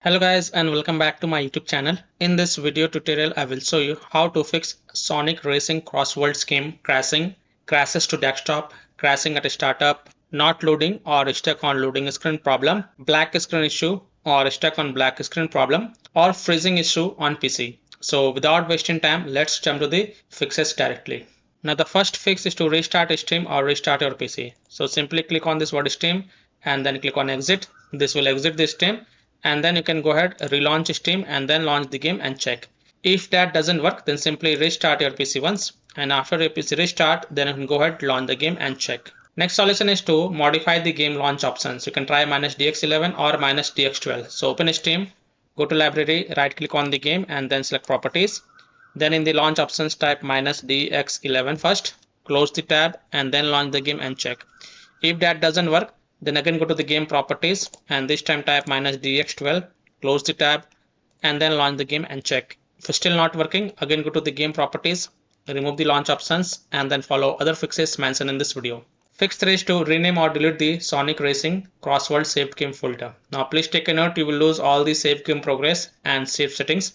Hello guys and welcome back to my YouTube channel. In this video tutorial I will show you how to fix Sonic Racing CrossWorlds game crashing, crashes to desktop, crashing at startup, not loading or stuck on loading screen problem, black screen issue or stuck on black screen problem, or freezing issue on PC. So without wasting time, let's jump to the fixes directly. Now the first fix is to restart Steam or restart your PC. So simply click on this word Steam and then click on exit. This will exit the Steam and then you can go ahead relaunch Steam and then launch the game and check. If that doesn't work, then simply restart your PC once, and after your PC restart, then you can go ahead launch the game and check. Next solution is to modify the game launch options. You can try -DX11 or -DX12. So open Steam, go to library, right click on the game and then select properties. Then in the launch options type -DX11 first, close the tab and then launch the game and check. If that doesn't work, then again go to the game properties and this time type -DX12, close the tab and then launch the game and check. If it's still not working, again go to the game properties, remove the launch options and then follow other fixes mentioned in this video. Fix 3 is to rename or delete the Sonic Racing CrossWorlds saved game folder. Now please take a note, you will lose all the saved game progress and save settings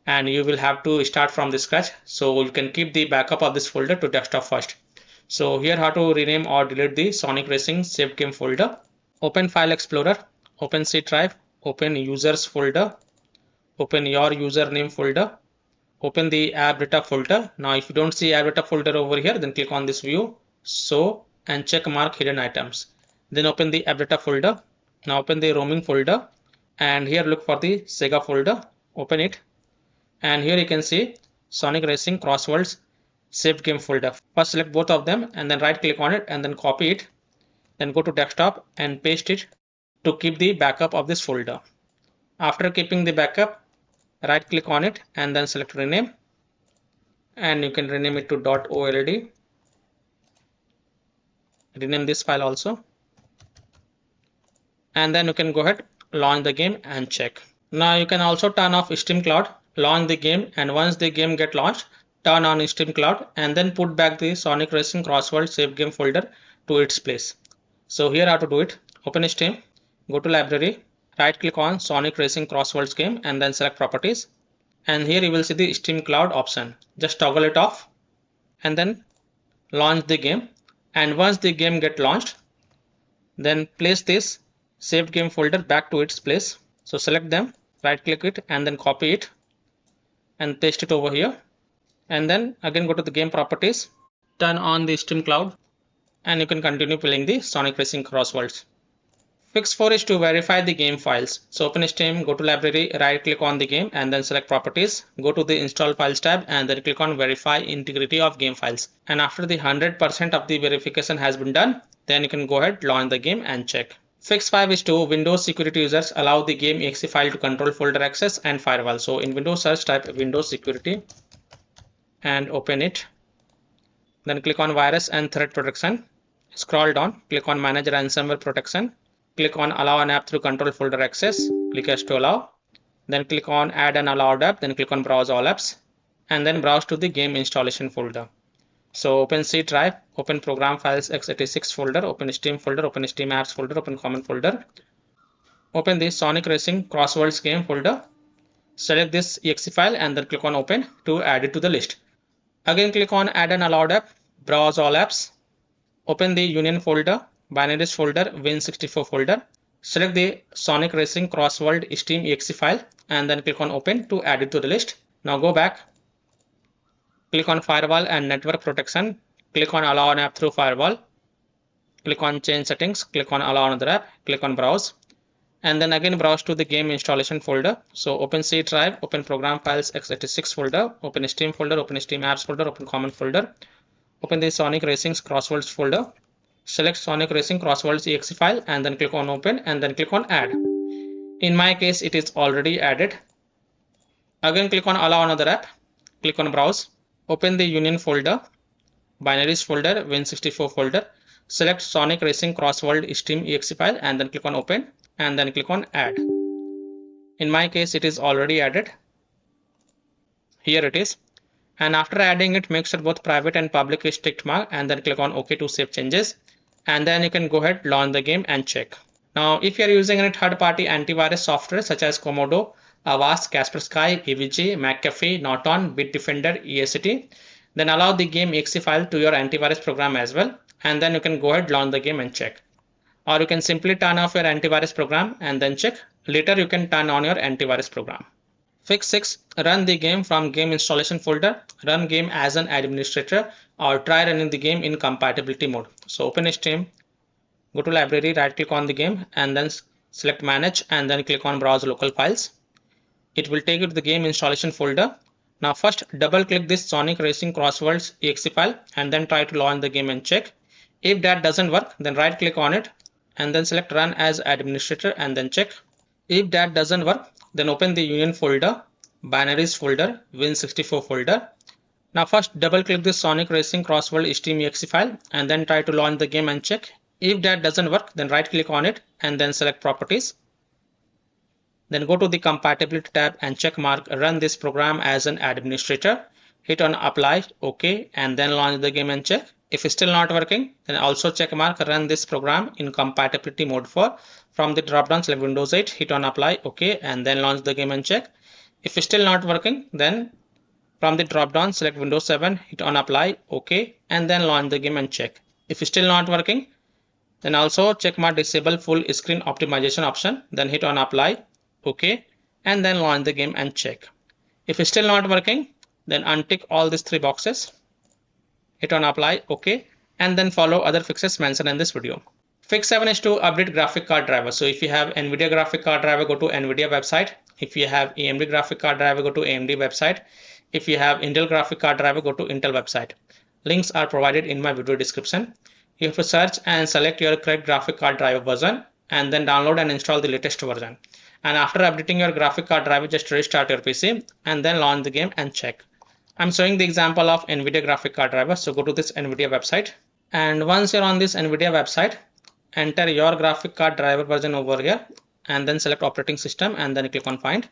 and you will have to start from the scratch. So you can keep the backup of this folder to desktop first. So here how to rename or delete the Sonic Racing saved game folder. Open File Explorer, open C drive, open Users folder, open your username folder, open the app data folder. Now if you don't see app data folder over here, then click on this view, show and check mark hidden items. Then open the app data folder. Now open the roaming folder and here look for the Sega folder, open it and here you can see Sonic Racing CrossWorlds saved game folder. First select both of them and then right click on it and then copy it. Then go to desktop and paste it to keep the backup of this folder. After keeping the backup, right click on it and then select rename. And you can rename it to .old. Rename this file also. And then you can go ahead, launch the game and check. Now you can also turn off Steam Cloud, launch the game, and once the game get launched, turn on Steam Cloud and then put back the Sonic Racing CrossWorlds save game folder to its place. So here how to do it. Open Steam, go to library, right click on Sonic Racing CrossWorlds game and then select properties. And here you will see the Steam Cloud option. Just toggle it off and then launch the game. And once the game get launched, then place this saved game folder back to its place. So select them, right click it and then copy it and paste it over here. And then again go to the game properties, turn on the Steam Cloud and you can continue playing the Sonic Racing CrossWorlds. Fix 4 is to verify the game files. So open Steam, go to library, right click on the game and then select properties, go to the install files tab and then click on verify integrity of game files. And after the 100% of the verification has been done, then you can go ahead, launch the game and check. Fix 5 is to Windows security users allow the game exe file to control folder access and firewall. So in Windows search type Windows security and open it. Then click on virus and threat protection. Scroll down, click on manage ransomware protection. Click on allow an app through control folder access. Click yes to allow. Then click on add an allowed app. Then click on browse all apps. And then browse to the game installation folder. So open C drive, open program files x86 folder, open Steam folder, open Steam apps folder, open common folder. Open the Sonic Racing CrossWorlds game folder. Select this exe file and then click on open to add it to the list. Again click on add an allowed app, browse all apps, open the union folder, binaries folder, win64 folder, select the Sonic Racing CrossWorld Steam exe file and then click on open to add it to the list. Now go back, click on firewall and network protection, click on allow an app through firewall, click on change settings, click on allow another app, click on browse. And then again browse to the game installation folder. So open C drive, open program files x86 folder, open Steam folder, open Steam apps folder, open common folder, open the Sonic Racing CrossWorlds folder, select Sonic Racing CrossWorlds exe file and then click on open and then click on add. In my case it is already added. Again click on allow another app, click on browse, open the union folder, binaries folder, win64 folder, select Sonic Racing CrossWorld Steam exe file and then click on open and then click on add. In my case it is already added. Here it is. And after adding it, make sure both private and public is ticked mark and then click on OK to save changes. And then you can go ahead, launch the game and check. Now, if you are using any third-party antivirus software such as Komodo, Avast, Kaspersky, EVG, McAfee, Norton, Bitdefender, EACT, then allow the game exe file to your antivirus program as well, and then you can go ahead, launch the game and check. Or you can simply turn off your antivirus program and then check. Later you can turn on your antivirus program. Fix 6. Run the game from game installation folder. Run game as an administrator or try running the game in compatibility mode. So open Steam, go to library, right click on the game and then select manage and then click on browse local files. It will take you to the game installation folder. Now first double click this Sonic Racing CrossWorlds exe file and then try to launch the game and check. If that doesn't work, then right click on it and then select run as administrator and then check. If that doesn't work, then open the union folder, binaries folder, win64 folder. Now first double click this Sonic Racing CrossWorld Steam exe file and then try to launch the game and check. If that doesn't work, then right click on it and then select properties. Then go to the compatibility tab and check mark run this program as an administrator. Hit on apply, OK, and then launch the game and check. If it's still not working, then also check mark run this program in compatibility mode for. From the drop down select Windows 8, hit on apply, OK, and then launch the game and check. If it's still not working, then from the drop down select Windows 7, hit on apply, OK, and then launch the game and check. If it's still not working, then also check mark disable full screen optimization option, then hit on apply, OK, and then launch the game and check. If it's still not working, then untick all these 3 boxes, hit on apply, OK, and then follow other fixes mentioned in this video. Fix 7 is to update graphic card driver. So if you have NVIDIA graphic card driver, go to NVIDIA website. If you have AMD graphic card driver, go to AMD website. If you have Intel graphic card driver, go to Intel website. Links are provided in my video description. You have to search and select your correct graphic card driver version and then download and install the latest version. And after updating your graphic card driver, just restart your PC and then launch the game and check. I'm showing the example of NVIDIA graphic card driver. So go to this NVIDIA website. And once you're on this NVIDIA website, enter your graphic card driver version over here and then select operating system and then click on find.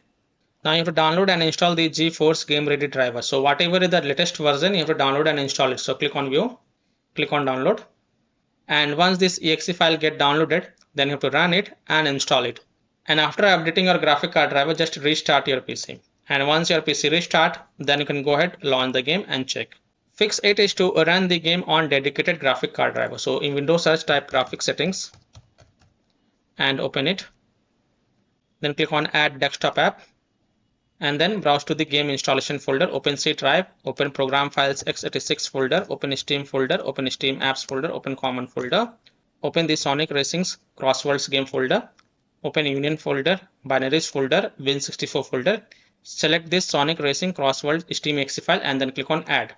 Now you have to download and install the GeForce Game Ready driver. So whatever is the latest version, you have to download and install it. So click on view, click on download. And once this exe file get downloaded, then you have to run it and install it. And after updating your graphic card driver, just restart your PC. And once your PC restart, then you can go ahead, launch the game and check. Fix 8 is to run the game on dedicated graphic card driver. So in Windows search, type graphic settings and open it. Then click on add desktop app and then browse to the game installation folder. Open C drive, open program files x86 folder, open Steam folder, open Steam apps folder, open common folder, open the Sonic Racing's CrossWorlds game folder, open union folder, binaries folder, win64 folder. Select this Sonic Racing CrossWorlds Steam exe file and then click on add.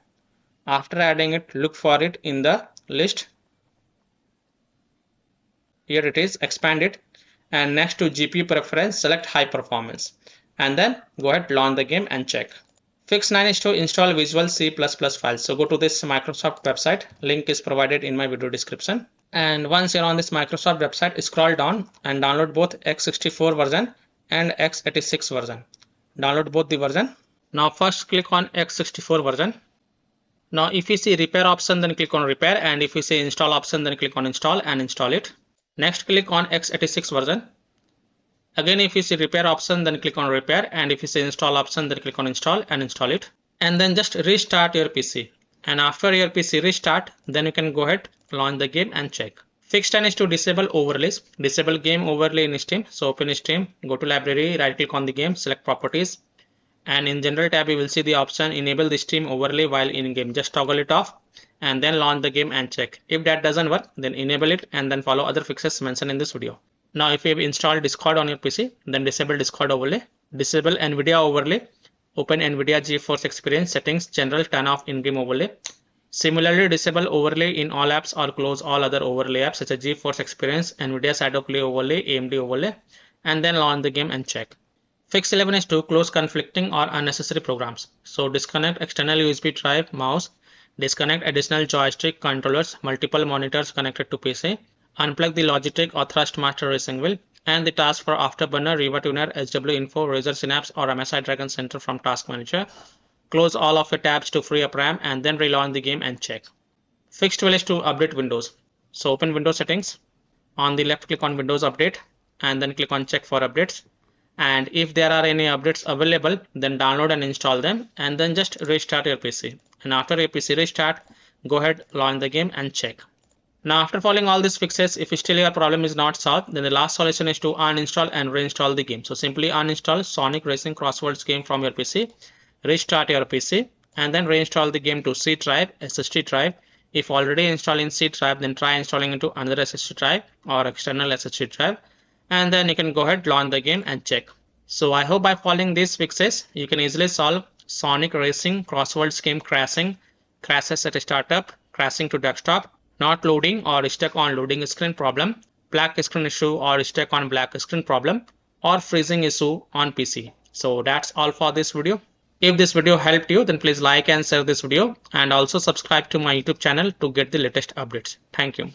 After adding it, look for it in the list. Here it is, expand it, and next to GPU preference, select high performance and then go ahead, launch the game and check. Fix 9 is to install Visual C++ files. So go to this Microsoft website, link is provided in my video description. And once you're on this Microsoft website, scroll down and download both x64 version and x86 version. Download both the version. Now first click on x64 version. Now if you see repair option, then click on repair, and if you see install option, then click on install and install it. Next click on x86 version. Again, if you see repair option, then click on repair, and if you see install option, then click on install and install it. And then just restart your PC. And after your PC restart, then you can go ahead, launch the game and check. Fix 10 is to disable overlays. Disable game overlay in Steam. So open Steam, go to library, right click on the game, select properties. And in general tab, you will see the option enable the Steam overlay while in game. Just toggle it off and then launch the game and check. If that doesn't work, then enable it and then follow other fixes mentioned in this video. Now if you have installed Discord on your PC, then disable Discord overlay. Disable NVIDIA overlay. Open NVIDIA GeForce Experience settings, general, turn off in-game overlay. Similarly, disable overlay in all apps or close all other overlay apps such as GeForce Experience, NVIDIA Shadow Play overlay, AMD overlay, and then launch the game and check. Fix 11 is to close conflicting or unnecessary programs. So disconnect external USB drive, mouse, disconnect additional joystick, controllers, multiple monitors connected to PC, unplug the Logitech or Thrustmaster Racing Wheel, and the task for Afterburner, Riva Tuner, SW Info, Razer Synapse, or MSI Dragon Center from Task Manager. Close all of your tabs to free up RAM and then relaunch the game and check. Fix 12 is to update Windows. So open Windows settings. On the left, click on Windows Update and then click on Check for updates. And if there are any updates available, then download and install them, and then just restart your PC. And after your PC restart, go ahead, launch the game and check. Now after following all these fixes, if still your problem is not solved, then the last solution is to uninstall and reinstall the game. So simply uninstall Sonic Racing CrossWorlds game from your PC, restart your PC, and then reinstall the game to C drive, SSD drive. If already installed in C drive, then try installing into another SSD drive or external SSD drive, and then you can go ahead, launch the game and check. So I hope by following these fixes, you can easily solve Sonic Racing CrossWorlds game crashing, crashes at startup, crashing to desktop, not loading or stuck on loading screen problem, black screen issue or stuck on black screen problem, or freezing issue on PC. So that's all for this video. If this video helped you, then please like and share this video, and also subscribe to my YouTube channel to get the latest updates. Thank you.